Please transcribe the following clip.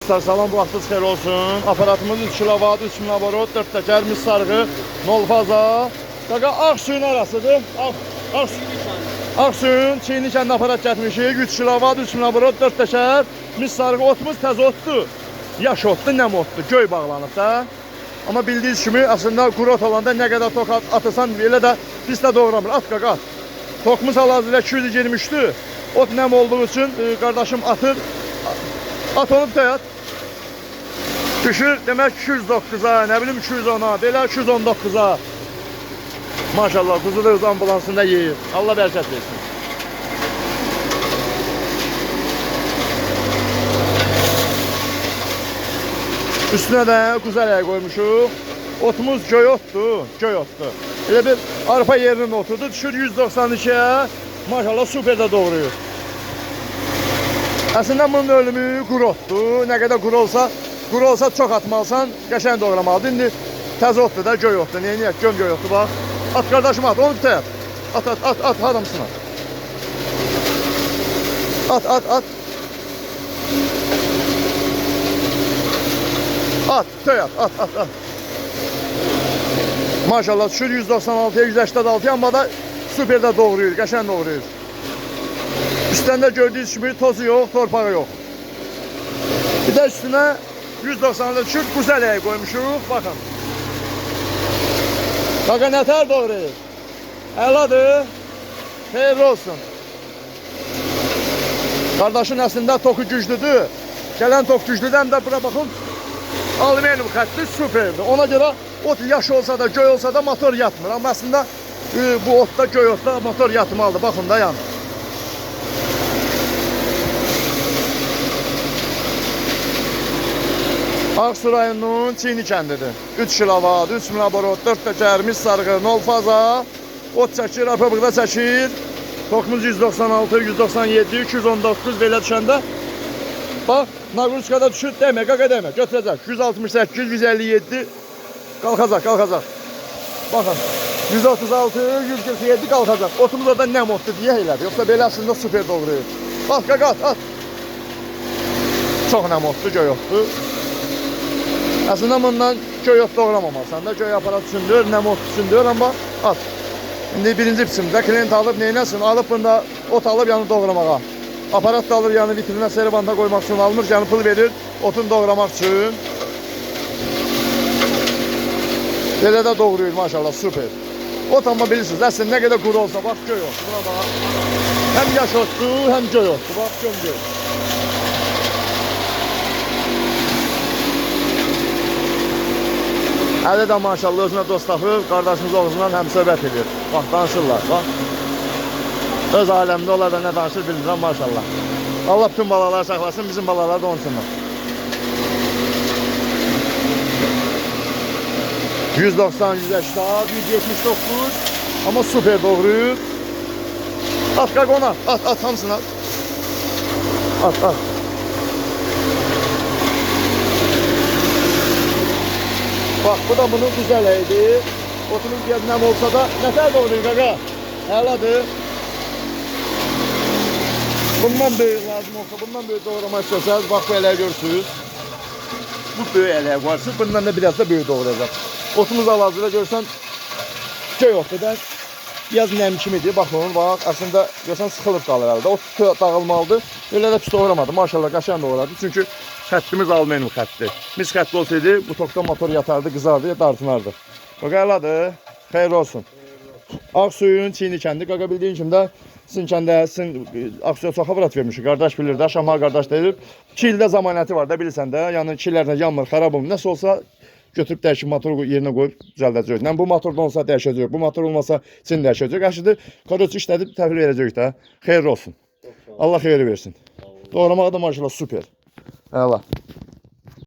Dostlar salam, bu vaxtınız xeyir olsun. Aparatımız 3 kilovat, 3 naborot, 4 təkər, mis sarğı, nol faza. Qaqa ağ suyun arasıdır. Ağ suyun Çiyini kəndə aparat getmişik. 3 kilovat, 3 naborot, 4 təkər, mis sarğı. Otumuz təz otdur. Yaş otdur, nəm otdur. Göy bağlanıb da. Amma bildiyiniz kimi aslında quru ot olanda nə qədər tok atırsan elə də pis də doğramır. At qaqa at. Tokumuz hal-hazırda 223'dür. Ot nəm olduğu için kardeşim atır. At onu da düşür demek 209'a, ne bileyim 210'a, belə 219'a. Maşallah kuzu da öz ambulansında yiyir. Allah bereket versin. Üstüne de kuzu ələyə koymuşuq. Otumuz göy otdur, göy otdur. Elə bir arpa yerinin otudur, düşür 192'ye. Maşallah süper de doğruyor. Aslında bunun ölümü quru otdur. Ne kadar quru olsa çok atmalısan, qəşəng doğramalıdır. İndi təzə otdur da, göy otdur. Neyini göm göy otdur bax. At kardeşim at, onu bitə at. At adamsın at. At. At, töy at. Maşallah düşür 196'ya, 186'ya, amma da süper de doğruyor, qəşəng doğruyor. Üstündə gördüyünüz kimi tozu yok, torpağı yok. Bir de üstüne 190'da düşür, kuzu ələyə koymuşuq, bakın. Bakın nətər doğruyor. Əladır, xeyirli olsun. Kardeşin aslında toku güclüdür. Gelen tok güclüdən də bura baxın. Alüminium xətti süperdir. Ona göre ot yaş olsa da, göy olsa da motor yatmır. Ama aslında bu otda, göy otda motor yatmalıdır. Bakın da yani. Ağsu rayonunun Çiyini kəndidir. 3 kilovat, 3 naborot, 4 təkər, mis sarğı, nol faza. Ot çəkir, arpa buğda çəkir. Tokumuz 196, 197, 219 belə düşəndə. Bax, naqruşkada düşür, demə, qaqa demə, götürəcək. 168, 157, qalxacaq. Baxın, 136, 147 qalxacaq. Otumuz orada nəm otdur deyə elədir. Yoxsa belə aslında süper doğruyur. Bax, qaqa at. Çox nəm otdur, göy otdur. Aslında bundan göy ot doğramamalısan da. Göy aparat üçündür, nəm ot üçündür, amma at. Şimdi birinci biçimdə klient alıb neynəsin? Alıb bunda ot alıb yanı doğramağa. Aparat da alır yanı vitrinə, seribanda koymaq üçün alınır. Yəni pul verir otun doğramaq üçün. Belə də doğruyur maşallah, süper. Ot amma bilirsiniz, əslində nə qədər quru olsa, bax göy ot. Buna bax. Həm yaş otdur, həm göy otdur. Bax göy. Əli də maşallah özünə dost tapır, qardaşımız oğlundan həm söhbət edir. Bax, danışırlar, bax. Öz aləmdə onlar da nə danışır bilmirəm, maşallah. Allah bütün balaları saxlasın, bizim balalar da onun üçündür. 190, 180, 179, amma süper doğruyur. At qaq ona, at hamısını at. At. Bak bu da bunun güzeliydi. Otunun yerinem olsa da nətər doğruyur qaqa? Əladır. Bundan böyük lazım olsa, bundan böyük doğramak istiyorsanız bak bu eləyə görürsünüz. Bu böyük eləyə qoyarsınız, bundan da biraz da böyük doğrayacaq. Otumuz hal-hazırda görsən göy otdur. Biraz nəm kimidir, bax onun bak. Aslında görsən sıxılıb qalır əldə. Ot dağılmalıdır. Öyle də pis doğramadı. Maşallah qaşən doğradı. Çünki xəttimiz alüminium xəttdir. Mis xəttli olsaydı bu tokda motor yatardı, qızardı, dartınardı. Bax əladır. Xeyir olsun. Ağsuyun Çiyini kəndi. Qaqa bildiyin kimi də sizin kəndə Ağsuya çox aparat vermişik. Qardaş bilir də, Şamal qardaş deyir. 2 ildə zamanəti var da bilirsən də. Yəni 2 illərlə yanmır, xarab olmur. Nəsə olsa götürüb dəyişib motoru yerinə qoyub düzəldəcək. Yəni bu motordan olsa dəyişəcək, bu motor olmasa için dəyişəcək. Əşidir, karosu işlədib təhvil verəcək də. Xeyir olsun. Allah xeyir versin. Doğramağı da maşallah süper. Əla.